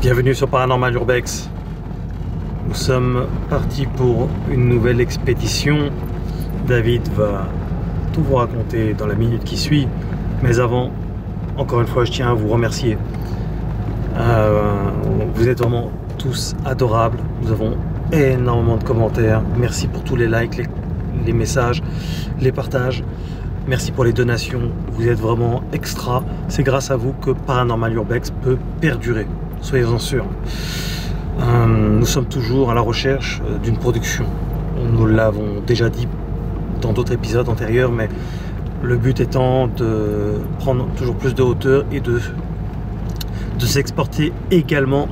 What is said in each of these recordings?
Bienvenue sur Paranormal Urbex. Nous sommes partis pour une nouvelle expédition. David va tout vous raconter dans la minute qui suit. Mais avant, encore une fois, je tiens à vous remercier. Vous êtes vraiment tous adorables. Nous avons énormément de commentaires. Merci pour tous les likes, les messages, les partages. Merci pour les donations. Vous êtes vraiment extra. C'est grâce à vous que Paranormal Urbex peut perdurer. Soyez-en sûrs. Nous sommes toujours à la recherche d'une production. Nous l'avons déjà dit dans d'autres épisodes antérieurs, mais le but étant de prendre toujours plus de hauteur et de s'exporter également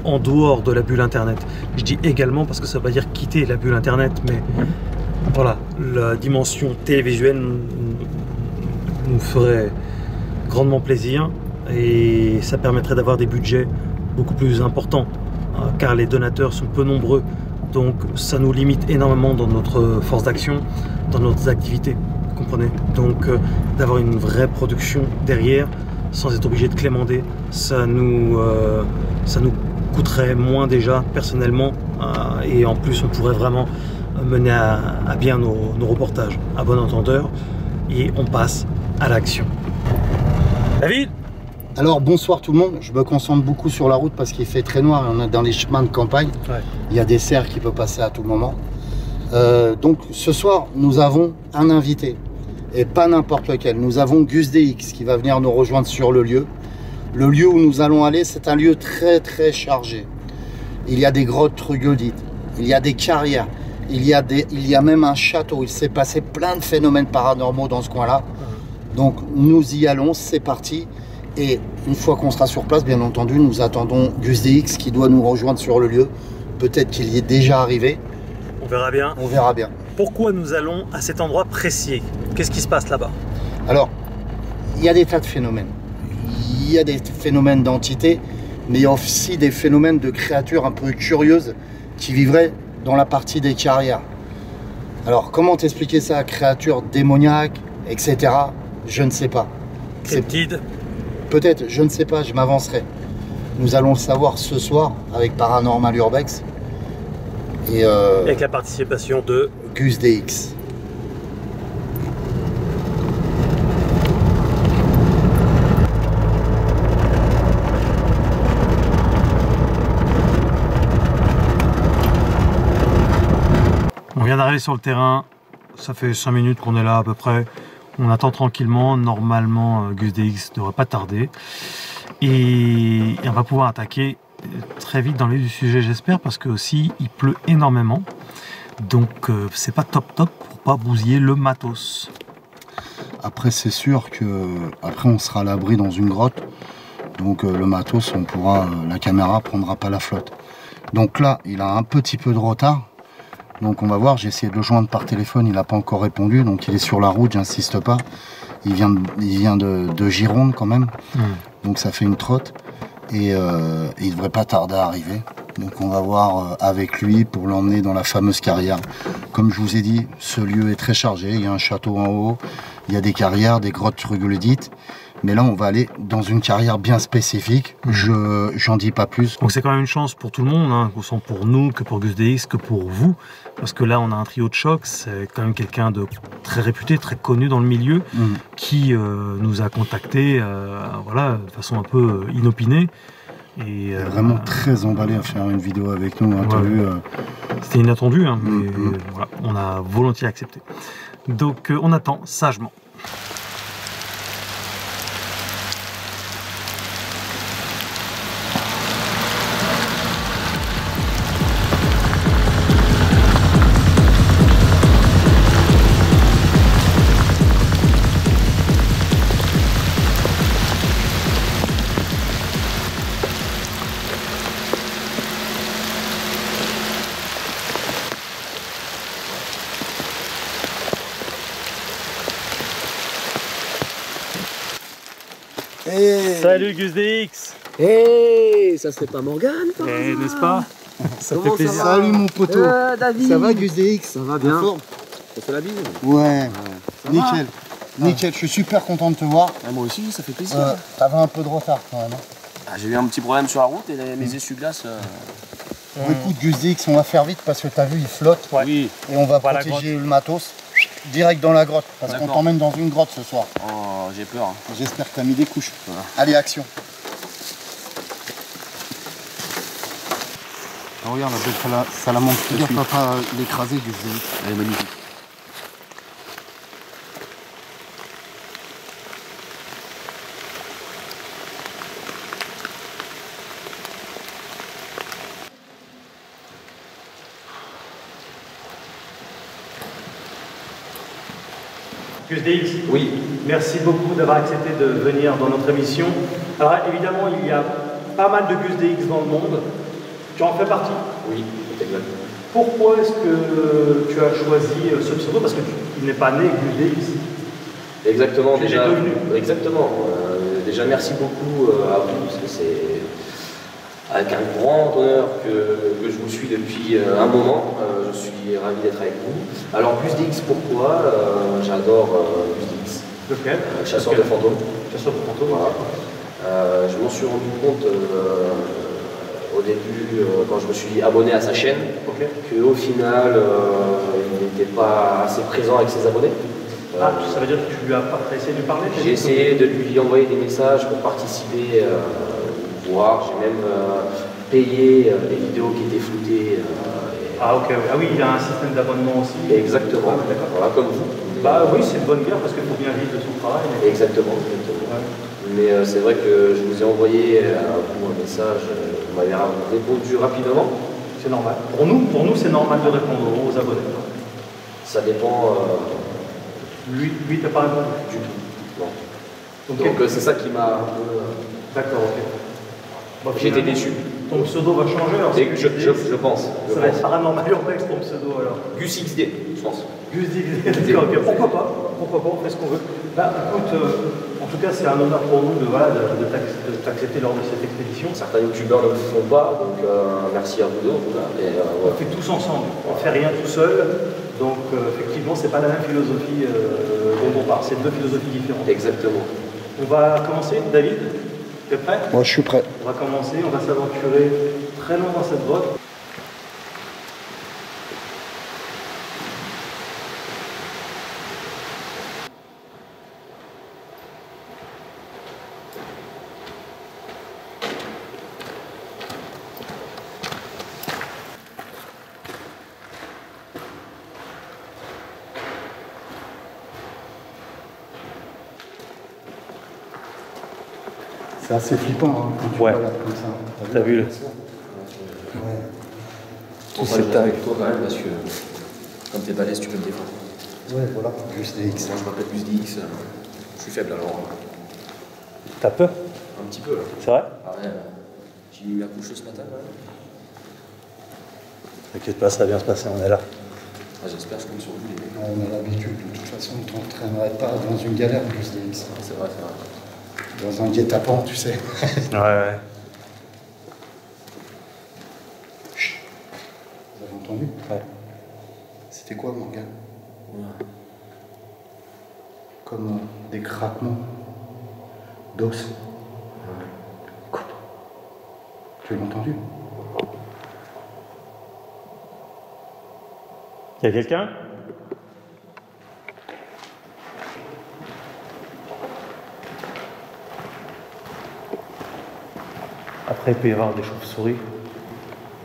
en dehors de la bulle internet. Je dis également parce que ça ne veut pas dire quitter la bulle internet, mais voilà, la dimension télévisuelle nous ferait grandement plaisir et ça permettrait d'avoir des budgets beaucoup plus importants car les donateurs sont peu nombreux, donc ça nous limite énormément dans notre force d'action, dans nos activités, vous comprenez. Donc d'avoir une vraie production derrière sans être obligé de clémenter, ça nous coûterait moins déjà personnellement et en plus on pourrait vraiment mener à bien nos reportages à bon entendeur. Et on passe à l'action. David! Alors bonsoir tout le monde, je me concentre beaucoup sur la route parce qu'il fait très noir, on est dans les chemins de campagne, ouais. Il y a des cerfs qui peuvent passer à tout moment. Donc ce soir nous avons un invité, et pas n'importe lequel, nous avons Gus DX qui va venir nous rejoindre sur le lieu. Le lieu où nous allons aller, c'est un lieu très chargé. Il y a des grottes troglodytes, il y a des carrières, il y a même un château, il s'est passé plein de phénomènes paranormaux dans ce coin-là. Donc nous y allons, c'est parti. Et une fois qu'on sera sur place, bien entendu, nous attendons Gus DX qui doit nous rejoindre sur le lieu. Peut-être qu'il y est déjà arrivé. On verra bien. On verra bien. Pourquoi nous allons à cet endroit précis? Qu'est-ce qui se passe là-bas? Alors, il y a des tas de phénomènes. Il y a des phénomènes d'entités, mais il y a aussi des phénomènes de créatures un peu curieuses qui vivraient dans la partie des carrières. Alors, comment t'expliquer ça? Créatures démoniaques, etc. Je ne sais pas. Cryptides? Peut-être, je ne sais pas, je m'avancerai. Nous allons le savoir ce soir avec Paranormal Urbex. Et avec la participation de Gus DX. On vient d'arriver sur le terrain, ça fait 5 minutes qu'on est là à peu près. On attend tranquillement, normalement Gus DX ne devrait pas tarder. Et on va pouvoir attaquer très vite dans le vif du sujet, j'espère, parce que aussi il pleut énormément. Donc c'est pas top pour pas bousiller le matos. Après c'est sûr que après on sera à l'abri dans une grotte. Donc le matos, la caméra prendra pas la flotte. Donc là, il a un petit peu de retard. Donc on va voir, j'ai essayé de le joindre par téléphone, il n'a pas encore répondu, donc il est sur la route, j'insiste pas. Il vient de Gironde quand même, donc ça fait une trotte, et il devrait pas tarder à arriver. Donc on va voir avec lui pour l'emmener dans la fameuse carrière. Comme je vous ai dit, ce lieu est très chargé, il y a un château en haut, il y a des carrières, des grottes troglodytes. Mais là, on va aller dans une carrière bien spécifique. J'en dis pas plus. Donc c'est quand même une chance pour tout le monde, hein, autant pour nous que pour Gus DX, que pour vous. Parce que là, on a un trio de choc. C'est quand même quelqu'un de très réputé, très connu dans le milieu, qui nous a contactés voilà, de façon un peu inopinée. Et vraiment très emballé à faire une vidéo avec nous. Hein, ouais, t'as vu, c'était inattendu, hein, mais voilà, on a volontiers accepté. Donc on attend sagement. Hey. Salut Gus DX. Hey, ça serait pas Morgane, n'est-ce pas? Ça fait plaisir. Salut mon poteau. David. Ça va Gus DX? Ça va bien. Ça fait la bise? Ouais. Nickel. Nickel, je suis super content de te voir. Ah, moi aussi, ça fait plaisir. T'avais un peu de retard quand même. Ah, j'ai eu un petit problème sur la route et mes essuie-glaces. Bon, écoute, Gus DX, on va faire vite parce que t'as vu, il flotte. Ouais. Oui. Et on va protéger le matos direct dans la grotte. Parce qu'on t'emmène dans une grotte ce soir. Oh, j'ai peur. J'espère que t'as mis des couches. Voilà. Allez, action. Ah, regarde, la belle salamandre. Regarde, papa, l'écraser Gus DX. Elle est magnifique. Gus DX, Oui. merci beaucoup d'avoir accepté de venir dans notre émission. Alors évidemment, il y a pas mal de Gus DX dans le monde. Tu en fais partie. Oui, c'est exact. Pourquoi est-ce que tu as choisi ce pseudo? Parce que tu n'es pas né Gus DX. Exactement, Tu l'es déjà. devenu. Exactement. Déjà, merci beaucoup à vous, parce que c'est avec un grand honneur que je vous suis depuis un moment. Je suis ravi d'être avec vous. Alors, Gus DX, pourquoi j'adore Gus DX. Lequel? Chasseur de fantômes. Chasseur de fantômes. Voilà. Je m'en suis rendu compte au début, quand je me suis abonné à sa chaîne, qu'au final, il n'était pas assez présent avec ses abonnés. Ah, ça veut dire que tu lui as essayé de lui parler? J'ai essayé de lui envoyer des messages pour participer, voir. J'ai même payé des vidéos qui étaient floutées. Ah ok, ah oui, il a un système d'abonnement aussi. Exactement, voilà, comme vous. Bah oui, c'est une bonne guerre parce qu'il faut bien vivre de son travail. Mais... Exactement. Ouais. Mais c'est vrai que je vous ai envoyé à vous un message, vous m'avez répondu rapidement. C'est normal. Pour nous c'est normal de répondre aux abonnés. Ça dépend lui t'as pas répondu du tout. Non. Okay. Donc c'est ça qui m'a un peu... D'accord, ok. Bon, j'ai été déçu. Ton pseudo va changer alors? Je pense. Ça va être Paranormal Urbex ton pseudo alors? Gus XD, je pense. Gus XD, d'accord, ok. Pourquoi pas, on fait ce qu'on veut. Bah écoute, en tout cas c'est un honneur pour nous de t'accepter lors de cette expédition. Certains youtubeurs ne le font pas, donc merci à vous deux en tout cas. Et, on fait tous ensemble, on ne fait rien tout seul, donc effectivement c'est pas la même philosophie dont on parle, c'est deux philosophies différentes. Exactement. On va commencer, David, tu es prêt? Moi je suis prêt. On va commencer, on va s'aventurer très loin dans cette grotte. C'est assez flippant hein, quand tu balades comme ça. T'as vu le... Ouais. Tout c'est avec toi quand même parce que comme t'es balèze tu peux me défendre. Ouais voilà, Gus DX. Moi je m'appelle Gus DX, je suis faible alors. T'as peur? Un petit peu là. C'est vrai? Ah ouais, j'ai eu la couche ce matin quand même. T'inquiète pas, ça va bien se passer, on est là. Ah, j'espère que je compte sur vous les mecs. On a l'habitude, de toute façon on ne t'entraînerait pas dans une galère Gus DX. C'est vrai. Dans un guet-apens, tu sais. Ouais. Chut. Vous avez entendu? Ouais. C'était quoi, Morgane? Ouais. Comme des craquements d'os. Quoi? Tu l'as entendu? Y'a quelqu'un? Après, il peut y avoir des chauves-souris,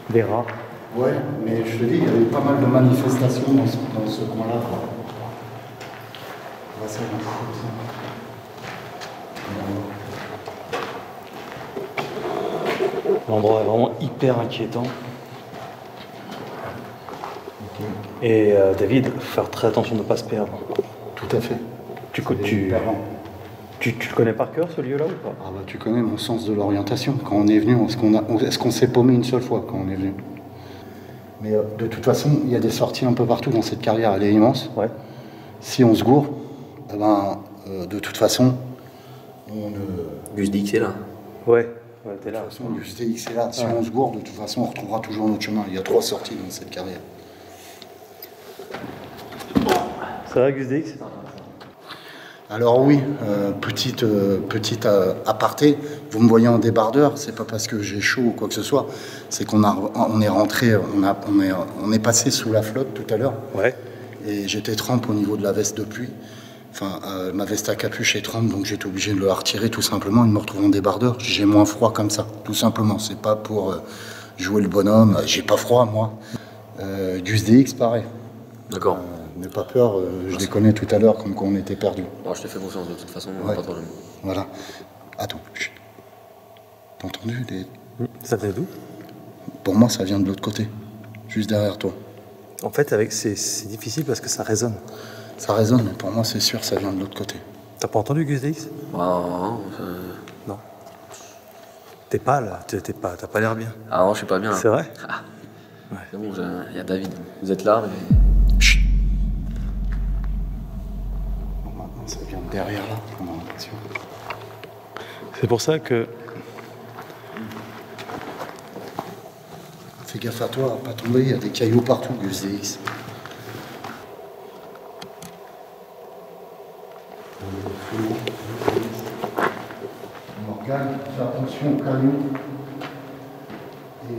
des rats. Ouais, mais je te dis, il y avait pas mal de manifestations dans ce coin-là. On va s'avancer comme ça. L'endroit est vraiment hyper inquiétant. Et David, faut faire très attention de ne pas se perdre. Tout à fait. Tu le connais par cœur ce lieu-là ou pas? Ah bah tu connais mon sens de l'orientation. Quand on est venu, est-ce qu'on s'est paumé une seule fois quand on est venu? Mais de toute façon, il y a des sorties un peu partout dans cette carrière, elle est immense. Ouais. Si on se gourre, eh ben, de toute façon, Gus DX est là. Ouais, t'es là. De toute façon, Gus DX est là. Si on se gourre, de toute façon, on retrouvera toujours notre chemin. Il y a 3 sorties dans cette carrière. Ça va, Gus DX? Alors oui, petite aparté, vous me voyez en débardeur, c'est pas parce que j'ai chaud ou quoi que ce soit, c'est on est rentré, on est passé sous la flotte tout à l'heure. Ouais. Et j'étais trempe au niveau de la veste de pluie. Enfin, ma veste à capuche est trempe, donc j'étais obligé de le retirer tout simplement et de me retrouver en débardeur. J'ai moins froid comme ça, tout simplement. C'est pas pour jouer le bonhomme, j'ai pas froid moi. Gus DX, pareil. D'accord. N'aie pas peur, je les connais tout à l'heure comme quand on était perdus. Alors, je te fais confiance de toute façon, Ouais. pas de problème. Voilà. Attends, chut. T'as entendu les... Ça vient d'où? Pour moi, ça vient de l'autre côté, juste derrière toi. En fait, c'est difficile parce que ça résonne. Ça résonne, mais pour moi, c'est sûr, ça vient de l'autre côté. T'as pas entendu Gus DX? Non. T'es pâle, t'as pas l'air bien. Ah non, je suis pas bien. C'est vrai? C'est bon, il y a David. Vous êtes là, mais... Chut. Bon, maintenant, ça vient de derrière là, on a l'impression. C'est pour ça que... Fais gaffe à toi, à pas tomber, il y a des cailloux partout, Gus DX. Morgane, fais attention aux cailloux. Et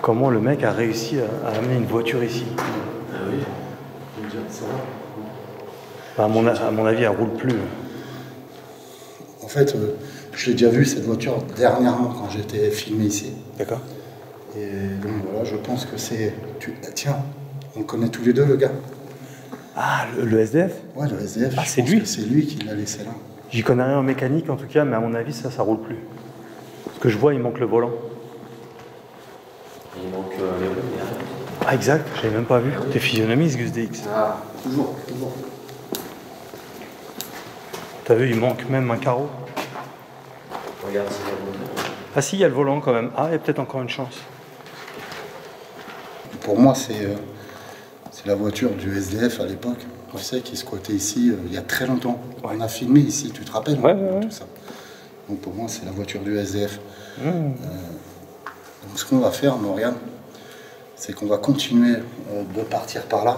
Comment le mec a réussi à amener une voiture ici? Ah oui. ça va. Bah, à mon avis, elle roule plus. En fait, je l'ai déjà vu cette voiture dernièrement quand j'étais filmé ici. D'accord. Et donc voilà, je pense que c'est... Tiens, on le connaît tous les deux, le gars. Ah, le SDF? Ouais, le SDF. Ah, je c'est pense lui que c'est lui qui l'a laissé là. J'y connais rien en mécanique en tout cas, mais à mon avis, ça roule plus. Ce que je vois, il manque le volant. Il manque les roues. Ah, exact, j'avais même pas vu. T'es physionomiste, Gus DX. Ah, Toujours. T'as vu, il manque même un carreau. regarde s'il y a le volant. Ah si, il y a le volant quand même. Ah, il y a peut-être encore une chance. Pour moi, c'est la voiture du SDF à l'époque. Tu sais, qui squattait ici il y a très longtemps. Ouais. On a filmé ici, tu te rappelles? Ouais, ouais, ouais. Tout ça. Donc pour moi, c'est la voiture du SDF. Donc ce qu'on va faire, Morgane, c'est qu'on va continuer de partir par là.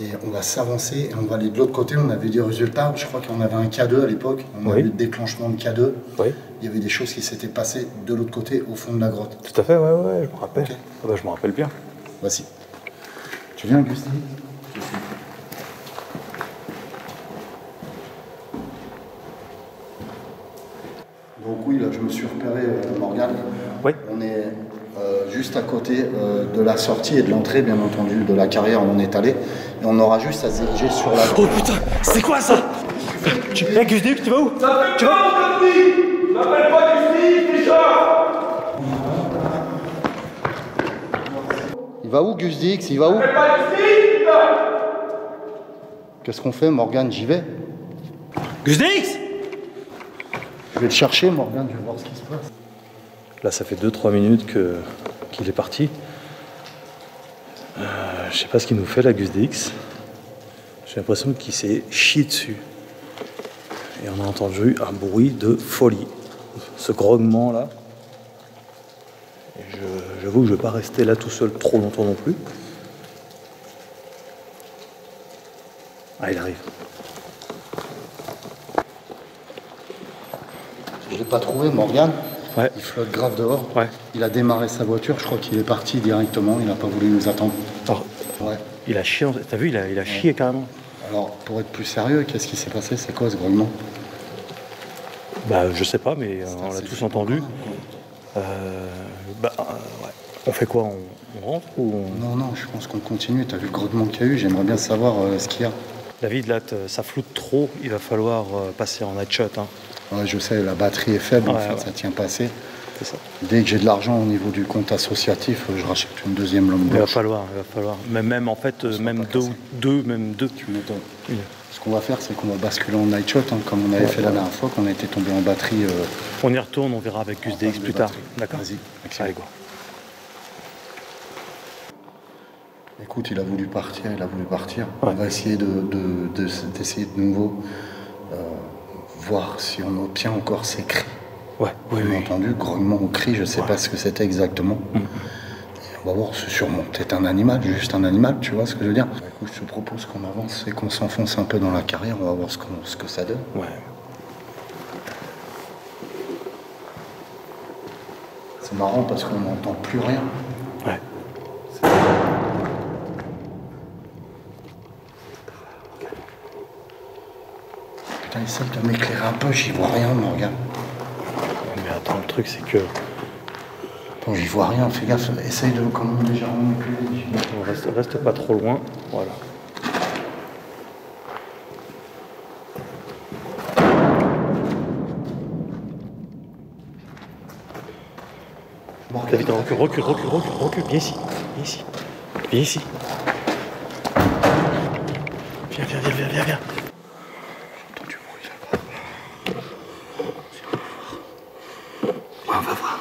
Et on va s'avancer et on va aller de l'autre côté. On avait des résultats. Je crois qu'on avait un K2 à l'époque. On a eu le déclenchement de K2. Oui. Il y avait des choses qui s'étaient passées de l'autre côté, au fond de la grotte. Tout à fait, ouais, je me rappelle. Ok. Ah bah, je me rappelle bien. Voici. Tu viens, Gustave? Donc oui, là, je me suis repéré, Morgane. Oui. On est juste à côté de la sortie et de l'entrée, bien entendu, de la carrière où on est allé. Et on aura juste à se diriger sur la... Oh putain, c'est quoi ça? Hey, Gus DX, tu vas où? Tu vas où? Je m'appelle pas Gustave déjà. Il va où, Gus DX? Il va où? Je m'appelle pas Gustave. Qu'est-ce qu'on fait, Morgane? J'y vais. Gus DX? Je vais le chercher, Morgane, je vais voir ce qui se passe. Là, ça fait 2-3 minutes qu'il est parti. Je sais pas ce qu'il nous fait, la Gus DX. J'ai l'impression qu'il s'est chié dessus. Et on a entendu un bruit de folie. Ce grognement là. Et j'avoue que je ne vais pas rester là tout seul trop longtemps non plus. Ah, il arrive. Je l'ai pas trouvé, Morgane. Ouais. Il flotte grave dehors. Ouais. Il a démarré sa voiture, je crois qu'il est parti directement, il n'a pas voulu nous attendre. Alors, Ouais. il a chié, t'as vu, il a chié carrément. Alors, pour être plus sérieux, qu'est-ce qui s'est passé? C'est quoi ce grognement? Bah, je sais pas, mais on l'a tous entendu. Ouais. On fait quoi? On rentre ou on... Non, je pense qu'on continue. T'as vu le grognement qu'il y a eu? J'aimerais bien savoir ce qu'il y a. David, là, ça floute trop. Il va falloir passer en night shot. Hein. Ouais, je sais, la batterie est faible, en Ouais, fait, ouais. ça tient pas assez. C'est ça. Dès que j'ai de l'argent au niveau du compte associatif, je rachète une deuxième lampe Il va blanche. falloir. Même en fait, même pas deux. Tu m'étonnes. Une. Ce qu'on va faire, c'est qu'on va basculer en night shot, hein, comme on avait fait la dernière fois, qu'on a été tombé en batterie. On y retourne, on verra avec Gus DX plus tard. D'accord. Vas-y, Allez, go. Écoute, il a voulu partir. Ouais. On va essayer d'essayer de nouveau voir si on obtient encore ces cris. Ouais, oui, On a oui. entendu grognement ou cri, je sais pas ce que c'était exactement. Et On va voir, c'est sûrement peut-être un animal, juste un animal, tu vois ce que je veux dire. Écoute, je te propose qu'on avance et qu'on s'enfonce un peu dans la carrière, on va voir ce que ça donne. Ouais. C'est marrant parce qu'on n'entend plus rien. Ouais. Putain, essaye de m'éclairer un peu, j'y vois rien, Morgane. Mais attends, le truc c'est que... Attends, j'y vois rien, fais gaffe, essaye de quand même légèrement m'éclairer. On reste pas trop loin, voilà. David, recule, viens ici, viens ici. Viens. J'ai entendu du bruit là-bas. On va voir.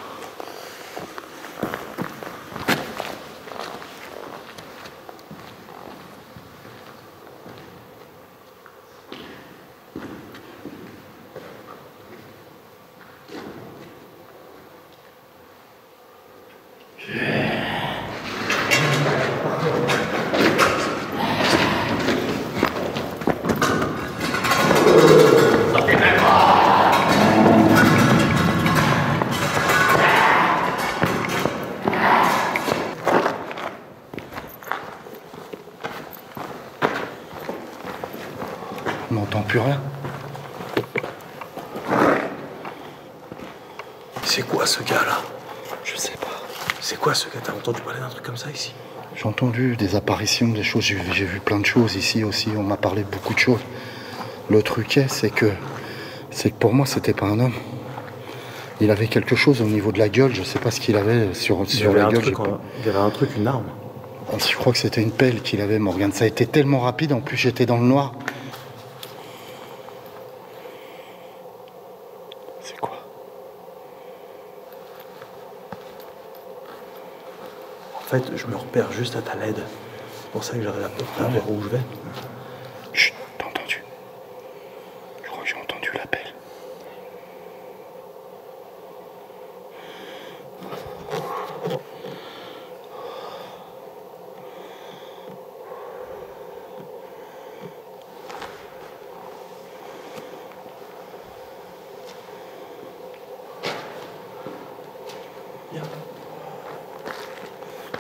On n'entend plus rien. C'est quoi ce gars là? Je sais pas. C'est quoi ce gars? T'as entendu parler d'un truc comme ça ici? J'ai entendu des apparitions, des choses, j'ai vu plein de choses ici aussi, on m'a parlé de beaucoup de choses. Le truc c'est que pour moi c'était pas un homme. Il avait quelque chose au niveau de la gueule, je sais pas ce qu'il avait sur la gueule. Il y avait un truc, une arme. Je crois que c'était une pelle qu'il avait, Morgane. Ça a été tellement rapide, en plus j'étais dans le noir. C'est quoi? En fait, je me repère juste à ta LED. C'est pour ça que j'arrive à peu près à voir où je vais. Chut, t'as entendu? Je crois que j'ai entendu l'appel.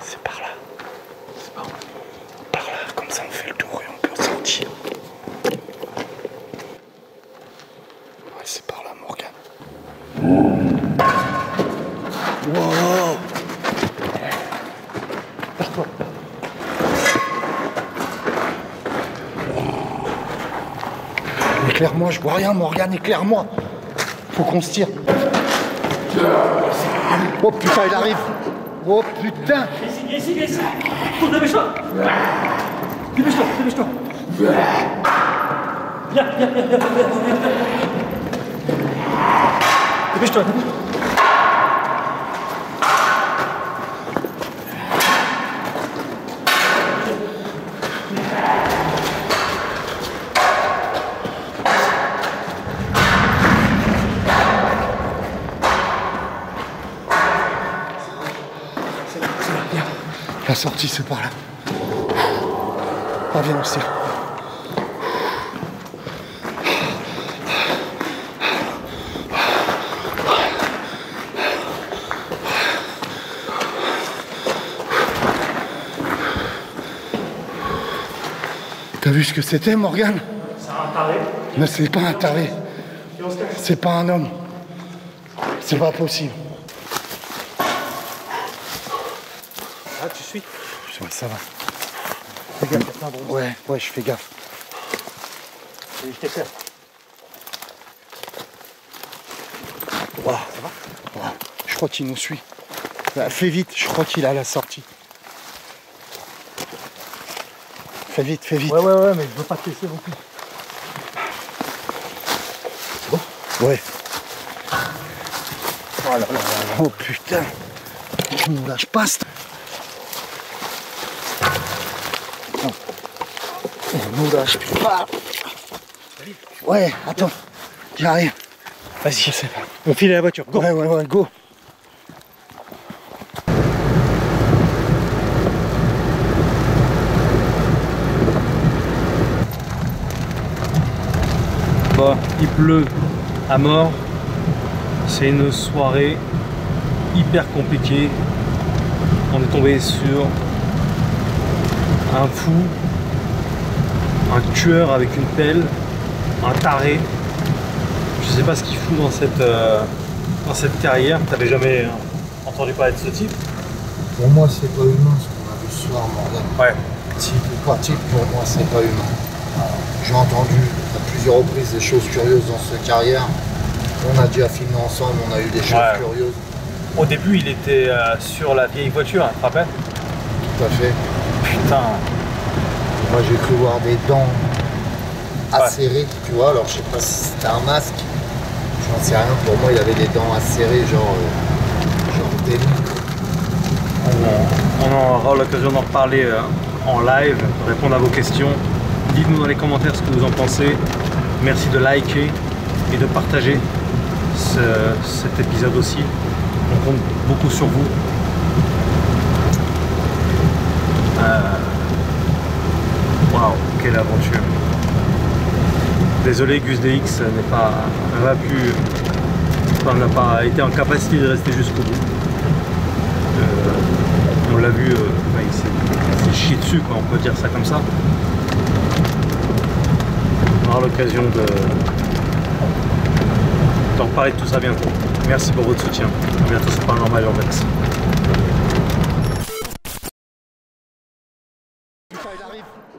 C'est par là. C'est pas vrai. Par là, comme ça on fait le tour et on peut sortir. Ouais, c'est par là, Morgane. Wow! Éclaire-moi, je vois rien, Morgane, éclaire-moi. Faut qu'on se tire. Oh putain, il arrive. Oh putain. Viens ici. Cours, dépêche-toi. Dépêche-toi. Viens. Dépêche-toi. La sortie, c'est par là. Ah, viens, on se tire. T'as vu ce que c'était, Morgane? C'est un taré. Non, c'est pas un taré. C'est pas un homme. C'est pas possible. Ah, tu suis? Ouais, ça va. Fais gaffe, il y a plein de ronds. Ouais, je fais gaffe. Je t'éclaire. Wow. Ça va? Wow. Je crois qu'il nous suit. Fais vite, je crois qu'il est à la sortie. Fais vite. Ouais, mais je veux pas te laisser non plus. C'est bon? Ouais. Oh là là là. Oh putain. Je ne lâche pas. On nous lâche pas. Ouais, attends. J'arrive. Vas-y, on file à la voiture, go. Ouais, go. vois, il pleut à mort. C'est une soirée hyper compliquée. On est tombé sur un fou, un tueur avec une pelle, un taré. Je sais pas ce qu'il fout dans cette carrière. T'avais jamais entendu parler de ce type? Pour moi, c'est pas humain ce qu'on a vu ce soir, Morgan. Ouais. Type ou pas type, pour moi, c'est pas humain. J'ai entendu à plusieurs reprises des choses curieuses dans cette carrière. On a déjà filmé ensemble, on a eu des choses curieuses. Au début, il était sur la vieille voiture, tu te rappelles? Tout à fait. Putain. Moi, j'ai cru voir des dents acérées, tu vois. Alors, je sais pas si c'était un masque. J'en sais rien. Pour moi, il y avait des dents acérées, genre des On aura l'occasion d'en reparler en live, de répondre à vos questions. Dites-nous dans les commentaires ce que vous en pensez. Merci de liker et de partager cet épisode aussi. On compte beaucoup sur vous. Waouh, quelle aventure. Désolé, Gus DX n'a pas été en capacité de rester jusqu'au bout. On l'a vu, il s'est chié dessus, quoi, on peut dire ça comme ça. On aura l'occasion d'en parler de tout ça bientôt. Merci pour votre soutien. À bientôt sur Paranormal Urbex.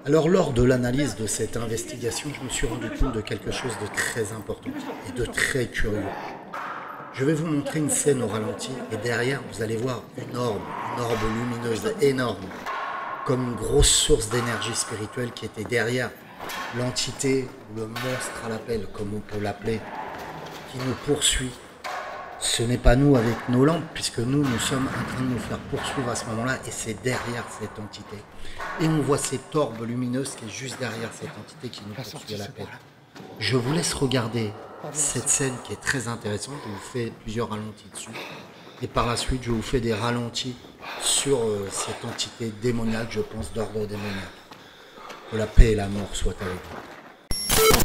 Alors, lors de l'analyse de cette investigation, je me suis rendu compte de quelque chose de très important et de très curieux. Je vais vous montrer une scène au ralenti et derrière, vous allez voir une orbe lumineuse énorme, comme une grosse source d'énergie spirituelle qui était derrière l'entité, ou le monstre à l'appel, comme on peut l'appeler, qui nous poursuit. Ce n'est pas nous avec nos lampes, puisque nous sommes en train de nous faire poursuivre à ce moment-là, et c'est derrière cette entité. Et on voit cette orbe lumineuse qui est juste derrière cette entité qui nous poursuit à l'appel. Je vous laisse regarder cette scène qui est très intéressante. Je vous fais plusieurs ralentis dessus. Et par la suite, je vous fais des ralentis sur cette entité démoniaque, je pense, d'ordre démoniaque. Que la paix et la mort soient avec vous.